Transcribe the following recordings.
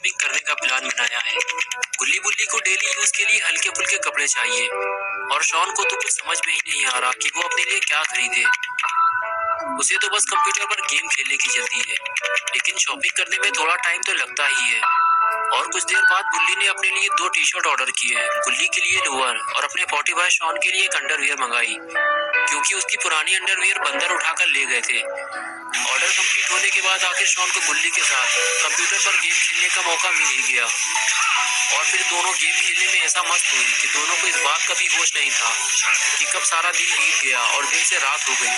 Shopping करने का plan बनाया है। गुल्ली बुल्ली को डेली यूज के लिए हल्के फुल्के कपड़े चाहिए और शॉन को तो कुछ समझ में ही नहीं आ रहा कि वो अपने लिए क्या खरीदे। उसे तो बस कंप्यूटर पर गेम खेलने की जल्दी है, लेकिन शॉपिंग करने में थोड़ा टाइम तो लगता ही है। और कुछ देर बाद गुल्ली ने अपने लिए 2 टी शर्ट ऑर्डर किए हैं, गुल्ली के लिए लोअर और अपने 40 भाई शॉन के लिए एक अंडरवियर मंगाई, क्योंकि उसकी पुरानी अंडरवियर बंदर उठाकर ले गए थे। ऑर्डर कंप्लीट होने के बाद आखिर शॉन को गुल्ली के साथ कंप्यूटर पर गेम खेलने का मौका मिल ही गया और फिर दोनों गेम खेलने में ऐसा मस्त हुई कि दोनों को इस बात का भी होश नहीं था कि कब सारा दिन बीत गया और दिन से रात हो गई।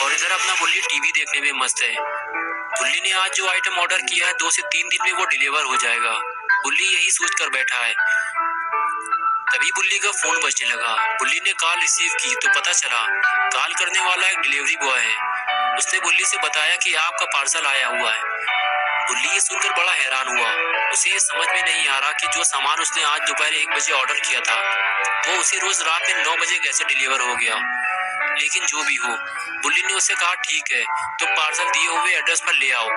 और इधर अपना बुल्ली टीवी देखने में मस्त है। बुल्ली ने आज जो आइटम ऑर्डर किया है 2 से 3 दिन में वो डिलीवर हो जाएगा। बुल्ली यही सोचकर बैठा है, तभी बुल्ली का फोन बजने लगा। बुल्ली ने कॉल रिसीव की तो पता चला कॉल करने वाला एक डिलीवरी बॉय है। उसने बुल्ली से बताया कि आपका पार्सल आया हुआ है। बुल्ली ये सुनकर बड़ा हैरान हुआ। उसे ये समझ में नहीं आ रहा कि जो सामान उसने आज दोपहर 1 बजे ऑर्डर किया था वो उसी रोज रात में 9 बजे कैसे डिलीवर हो गया। लेकिन जो भी हो, बुल्ली ने उससे कहा ठीक है तो पार्सल दिए हुए एड्रेस पर ले आओ।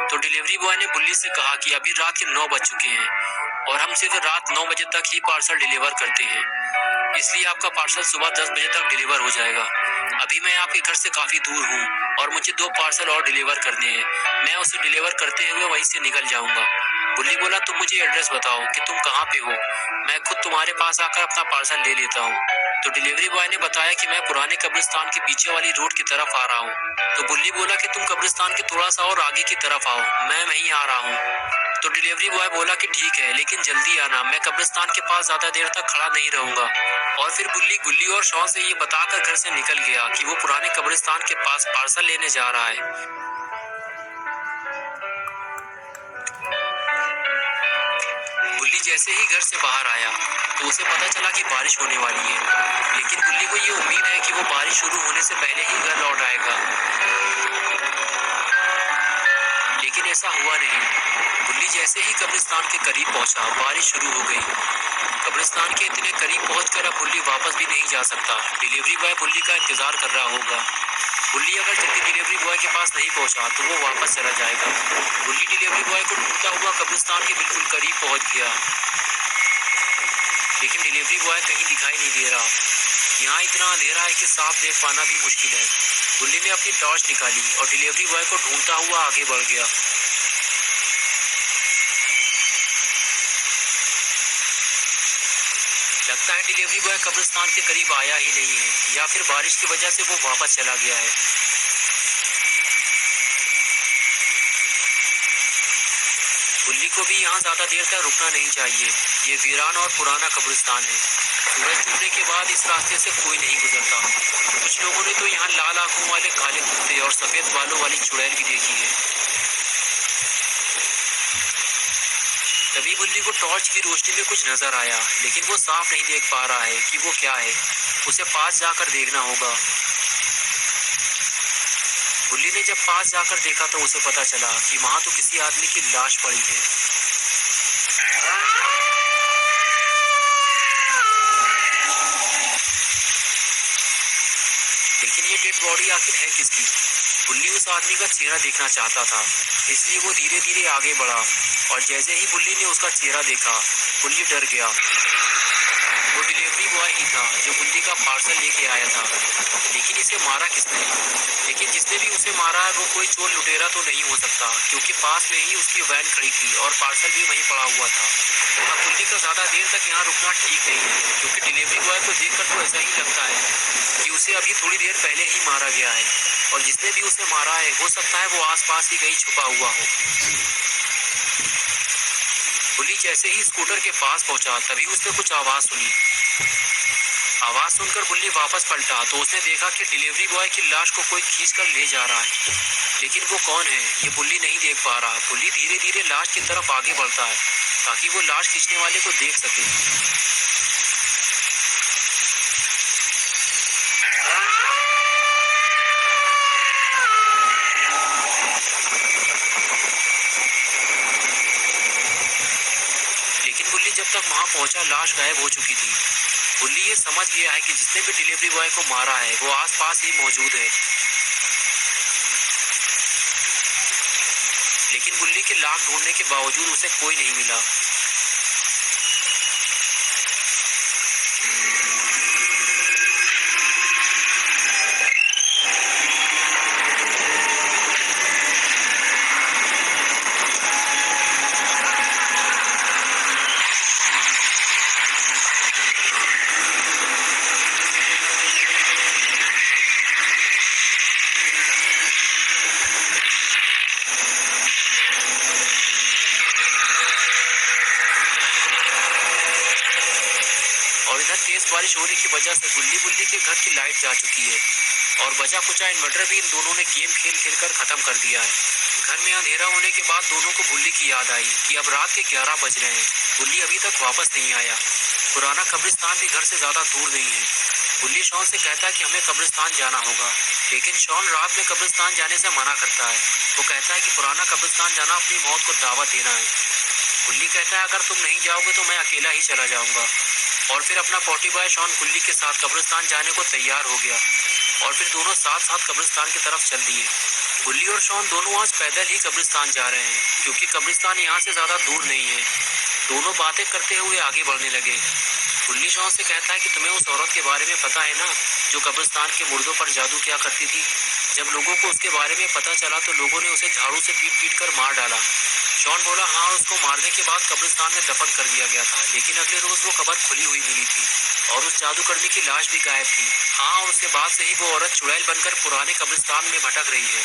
तो डिलीवरी बॉय ने बुल्ली से कहा कि अभी रात के 9 बज चुके हैं और हम सिर्फ रात 9 बजे तक ही पार्सल डिलीवर करते हैं, इसलिए आपका पार्सल सुबह 10 बजे तक डिलीवर हो जाएगा। अभी मैं आपके घर से काफी दूर हूँ और मुझे 2 पार्सल और डिलीवर करने हैं। मैं उसे डिलीवर करते हुए वहीं से निकल जाऊंगा। बुल्ली बोला तुम मुझे एड्रेस बताओ कि तुम कहाँ पे हो, मैं खुद तुम्हारे पास आकर अपना पार्सल ले लेता हूँ। तो डिलीवरी बॉय ने बताया कि मैं पुराने कब्रिस्तान के पीछे वाली रोड की तरफ आ रहा हूँ। तो बुल्ली बोला कि तुम कब्रिस्तान के थोड़ा सा और आगे की तरफ आओ, मैं वहीं आ रहा हूँ। तो डिलीवरी बॉय बोला कि ठीक है लेकिन जल्दी आना, मैं कब्रिस्तान के पास ज्यादा देर तक खड़ा नहीं रहूंगा। और फिर बुल्ली गुल्ली और शॉन से ये बताकर घर से निकल गया कि वो पुराने कब्रिस्तान के पास पार्सल लेने जा रहा है। बुल्ली जैसे ही घर से बाहर आया तो उसे पता चला कि बारिश होने वाली है, लेकिन बुल्ली को ये उम्मीद है कि वो बारिश शुरू होने से पहले ही घर लौट आएगा, लेकिन ऐसा हुआ नहीं। बुल्ली जैसे ही कब्रिस्तान के करीब पहुंचा बारिश शुरू हो गई। कब्रिस्तान के इतने करीब पहुंचकर अब बुल्ली वापस भी नहीं जा सकता। डिलीवरी बॉय बुल्ली का इंतजार कर रहा होगा। बुल्ली अगर जल्दी डिलीवरी बॉय के पास नहीं पहुंचा तो वो वापस चला जाएगा। बुल्ली डिलीवरी बॉय को ढूंढता हुआ कब्रिस्तान के बिल्कुल करीब पहुंच गया, लेकिन डिलीवरी बॉय कहीं दिखाई नहीं दे रहा। यहाँ इतना अंधेरा है कि साफ देख पाना भी मुश्किल है। बुल्ली ने अपनी टॉर्च निकाली और डिलीवरी बॉय को ढूंढता हुआ आगे बढ़ गया। लगता है डिलीवरी बॉय कब्रिस्तान के करीब आया ही नहीं है, या फिर बारिश की वजह से वो वापस चला गया है। बुल्ली को भी यहाँ ज्यादा देर तक रुकना नहीं चाहिए। ये वीरान और पुराना कब्रिस्तान है। सूरज डूबने के बाद इस रास्ते से कोई नहीं गुजरता। कुछ लोगों ने तो यहाँ लाल आंखों वाले काले कुत्ते और सफेद बालों वाली चुड़ैल भी देखी है। तभी बुल्ली को टॉर्च की रोशनी में कुछ नजर आया, लेकिन वो साफ नहीं देख पा रहा है कि वो क्या है। उसे पास जाकर देखना होगा। बुल्ली ने जब पास जाकर देखा तो उसे पता चला कि वहां तो किसी आदमी की लाश पड़ी है। लेकिन ये डेड बॉडी आखिर है किसकी? बुल्ली उस आदमी का चेहरा देखना चाहता था, इसलिए वो धीरे धीरे आगे बढ़ा और जैसे ही बुल्ली ने उसका चेहरा देखा बुल्ली डर गया। वो डिलीवरी बॉय ही था जो बुल्ली का पार्सल लेके आया था। लेकिन इसे मारा किसने? लेकिन जिसने भी उसे मारा है वो कोई चोर लुटेरा तो नहीं हो सकता, क्योंकि पास में ही उसकी वैन खड़ी थी और पार्सल भी वहीं पड़ा हुआ था। अब बुल्ली का ज्यादा देर तक यहाँ रुकना ठीक नहीं है, क्योंकि डिलीवरी बॉय को देखकर तो ऐसा ही लगता है कि उसे अभी थोड़ी देर पहले ही मारा गया है, और जिसने भी उसे मारा है हो सकता है वो आसपास ही कहीं छुपा हुआ हो। बुल्ली जैसे ही स्कूटर के पास पहुंचा तभी उसने कुछ आवाज सुनी। आवाज सुनकर बुल्ली वापस पलटा तो उसने देखा कि डिलीवरी बॉय की लाश को कोई खींचकर ले जा रहा है, लेकिन वो कौन है ये बुल्ली नहीं देख पा रहा। बुल्ली धीरे धीरे लाश की तरफ आगे बढ़ता है ताकि वो लाश खींचने वाले को देख सके। लेकिन बुल्ली जब तक वहां पहुंचा लाश गायब हो चुकी थी। बुल्ली ये समझ गया है कि जिसने भी डिलीवरी बॉय को मारा है वो आसपास ही मौजूद है। लेकिन बुल्ली के लाख ढूंढने के बावजूद उसे कोई नहीं मिला। और इधर तेज बारिश होने की वजह से बुल्ली के घर की लाइट जा चुकी है और बचा कुचा इन्वर्टर भी इन दोनों ने गेम खेल खेल कर खत्म कर दिया है। घर में अंधेरा होने के बाद दोनों को बुल्ली की याद आई कि अब रात के 11 बज रहे हैं, बुल्ली अभी तक वापस नहीं आया। पुराना कब्रिस्तान भी घर से ज्यादा दूर नहीं है। बुल्ली शॉन से कहता है कि हमें कब्रिस्तान जाना होगा, लेकिन शॉन रात में कब्रिस्तान जाने से मना करता है। वो कहता है कि पुराना कब्रिस्तान जाना अपनी मौत को दावत देना है। बुल्ली कहता है अगर तुम नहीं जाओगे तो मैं अकेला ही चला जाऊंगा। और फिर अपना पोटी बॉय शॉन बुल्ली के साथ कब्रिस्तान जाने को तैयार हो गया और फिर दोनों साथ साथ कब्रिस्तान की तरफ चल दिए। बुल्ली और शॉन दोनों आज पैदल ही कब्रिस्तान जा रहे हैं क्योंकि कब्रिस्तान यहाँ से ज्यादा दूर नहीं है। दोनों बातें करते हुए आगे बढ़ने लगे। बुल्ली शॉन से कहता है कि तुम्हें उस औरत के बारे में पता है ना, जो कब्रिस्तान के मुर्दों पर जादू किया करती थी। जब लोगों को उसके बारे में पता चला तो लोगों ने उसे झाड़ू से पीट पीट कर मार डाला। शॉन बोला हाँ, उसको मारने के बाद कब्रिस्तान में दफन कर दिया गया था, लेकिन अगले रोज वो कब्र खुली हुई मिली थी और उस जादूगरनी की लाश भी गायब थी। हाँ, और उसके बाद से ही वो औरत चुड़ैल बनकर पुराने कब्रिस्तान में भटक रही है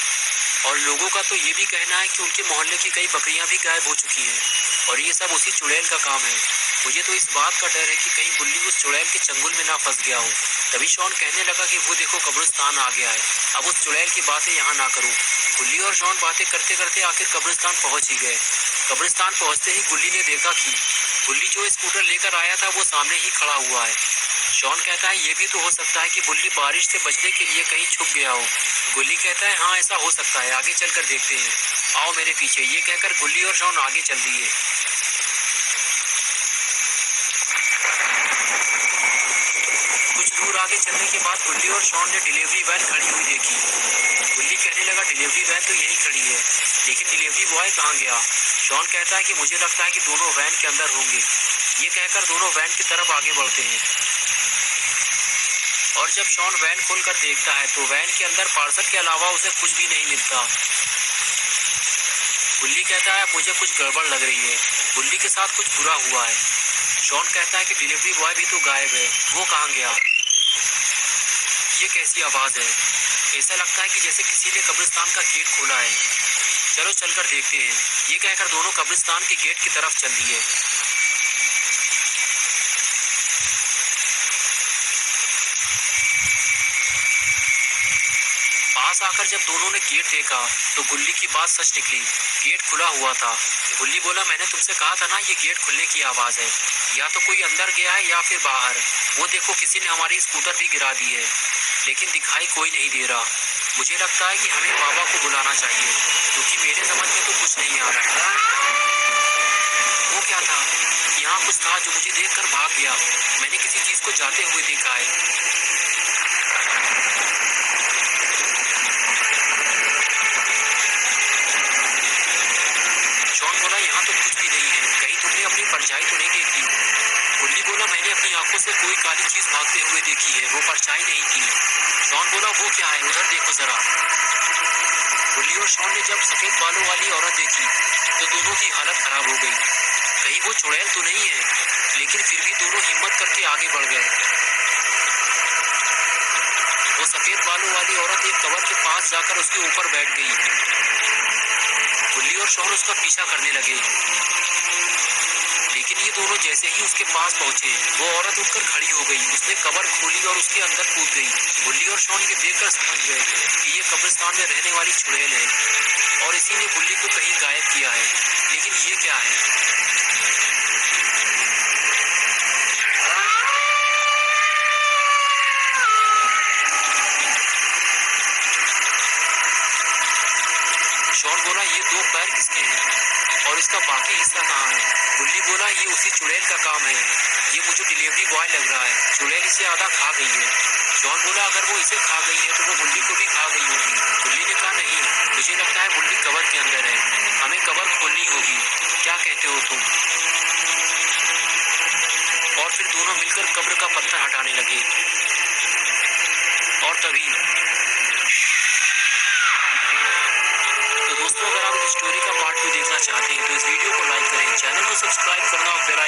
और लोगों का तो ये भी कहना है कि उनके मोहल्ले की कई बकरियां भी गायब हो चुकी हैं और ये सब उसी चुड़ैल का काम है। मुझे तो इस बात का डर है कि कहीं बुल्ली उस चुड़ैल के चंगुल में ना फंस गया हो। तभी शॉन कहने लगा कि वो देखो कब्रिस्तान आ गया है, अब उस चुड़ैल की बातें यहाँ ना करो। बुल्ली और शॉन बातें करते करते आखिर कब्रिस्तान पहुंच ही गए। कब्रिस्तान पहुंचते ही बुल्ली ने देखा कि बुल्ली जो स्कूटर लेकर आया था वो सामने ही खड़ा हुआ है। शॉन कहता है ये भी तो हो सकता है कि बुल्ली बारिश से बचने के लिए कहीं छुप गया हो। बुल्ली कहता है हाँ, ऐसा हो सकता है, आगे चलकर देखते हैं, आओ मेरे पीछे। ये कहकर बुल्ली और शॉन आगे चल दिए। कुछ दूर आगे चलने के बाद बुल्ली और शॉन ने डिलीवरी वैन खड़ी हुई देखी। बुल्ली कहने लगा डिलीवरी वैन तो यहीं खड़ी है, लेकिन डिलीवरी बॉय कहाँ गया। शॉन कहता है कि मुझे लगता है कि दोनों वैन के अंदर होंगे। ये कहकर दोनों वैन की तरफ आगे बढ़ते हैं और जब शॉन वैन खोलकर देखता है तो वैन के अंदर पार्सल के अलावा उसे कुछ भी नहीं मिलता। बुल्ली कहता है मुझे कुछ गड़बड़ लग रही है, बुल्ली के साथ कुछ बुरा हुआ है। शॉन कहता है कि डिलीवरी बॉय भी तो गायब है, वो कहाँ गया। ये कैसी आवाज है, ऐसा लगता है कि जैसे किसी ने कब्रिस्तान का गेट खोला है। चलो चलकर देखते हैं। ये कहकर दोनों कब्रिस्तान के गेट की तरफ चल दिए। पास आकर जब दोनों ने गेट देखा तो बुल्ली की बात सच निकली, गेट खुला हुआ था। बुल्ली बोला मैंने तुमसे कहा था ना ये गेट खुलने की आवाज है, या तो कोई अंदर गया है या फिर बाहर। वो देखो किसी ने हमारी स्कूटर भी गिरा दी है, लेकिन दिखाई कोई नहीं दे रहा। मुझे लगता है कि हमें बाबा को बुलाना चाहिए क्योंकि मेरे समझ में तो कुछ नहीं आ रहा। वो क्या था, यहाँ कुछ था जो मुझे देखकर भाग गया। मैंने किसी चीज को जाते हुए देखा है। शॉन बोला यहाँ तो कुछ भी नहीं है, कहीं तुमने अपनी परछाई तो नहीं देखी। बुल्ली बोला मैंने अपनी आंखों से कोई काली चीज भागते हुए देखी है, वो परछाई नहीं थी। शॉन बोला वो क्या है, उधर देखो जरा। बुल्ली और शॉन ने जब सफेद बालों वाली औरत देखी तो दोनों की हालत खराब हो गई। कहीं वो चुड़ैल तो नहीं है, लेकिन फिर भी दोनों हिम्मत करके आगे बढ़ गए। वो सफेद बालों वाली औरत एक कबर के पास जाकर उसके ऊपर बैठ गई। बुल्ली और शॉन उसका पीछा करने लगे, लेकिन ये दोनों जैसे ही उसके पास पहुंचे वो औरत उठकर खड़ी हो गई। उसने कबर खोली और उसके अंदर कूद गई। बुल्ली और शॉन ये देखकर समझ गए कि ये कब्रिस्तान में रहने वाली चुड़ैल है और इसी ने बुल्ली को कहीं गायब किया है। लेकिन ये क्या है। शॉन बोला ये दो पैर किसके हैं और इसका बाकी हिस्सा कहाँ है। बुल्ली बोला ये उसी चुड़ैल का काम है, ये मुझे डिलीवरी बॉय लग रहा है, चुड़ैल इसे आधा खा गई है। शॉन बोला अगर वो इसे खा गई है तो वो बुल्ली को भी खा गई होगी। बुल्ली ने कहा नहीं, मुझे लगता है बुल्ली कवर के अंदर है, हमें कवर खोलनी होगी, क्या कहते हो तुम? और फिर दोनों मिलकर कब्र का पत्थर हटाने लगे। और तभी तो दोस्तों, अगर आप इस स्टोरी का पार्ट 2 देखना चाहते हैं तो इस वीडियो को लाइक करें, चैनल को सब्सक्राइब करना और बेल